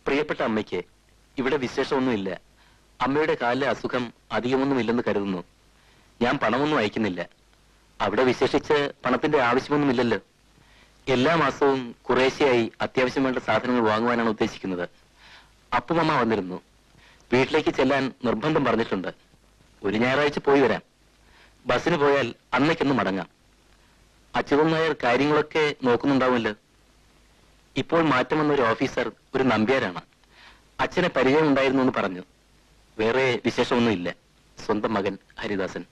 പ്രിയപ്പെട്ട അമ്മയ്ക്ക് ഇവിടെ വിശേഷമൊന്നുമില്ല. അമ്മയുടെ കാലിലെ അസുഖം അധികമൊന്നുമില്ലെന്ന് കരുതുന്നു. ഞാൻ പണമൊന്നും അയക്കുന്നില്ല. അവിടെ വിശേഷിച്ച് പണത്തിന്റെ ആവശ്യമൊന്നുമില്ലല്ലോ. എല്ലാ മാസവും കുറേശ്ശെയായി അത്യാവശ്യം വേണ്ട സാധനങ്ങൾ വാങ്ങുവാനാണ് ഉദ്ദേശിക്കുന്നത്. അപ്പുമമ്മ വന്നിരുന്നു. വീട്ടിലേക്ക് ചെല്ലാൻ നിർബന്ധം പറഞ്ഞിട്ടുണ്ട്. ഒരു ഞായറാഴ്ച പോയി വരാം. ബസ്സിന് പോയാൽ അന്നേക്കൊന്ന് മടങ്ങാം. അച്യുതൻ നായർ കാര്യങ്ങളൊക്കെ നോക്കുന്നുണ്ടാവുമല്ലോ. ഇപ്പോൾ മാറ്റം വന്ന ഒരു ഓഫീസർ ഒരു നമ്പ്യാരാണ്. അച്ഛനെ പരിചയമുണ്ടായിരുന്നു എന്ന് പറഞ്ഞു. വേറെ വിശേഷമൊന്നുമില്ല. സ്വന്തം മകൻ ഹരിദാസൻ.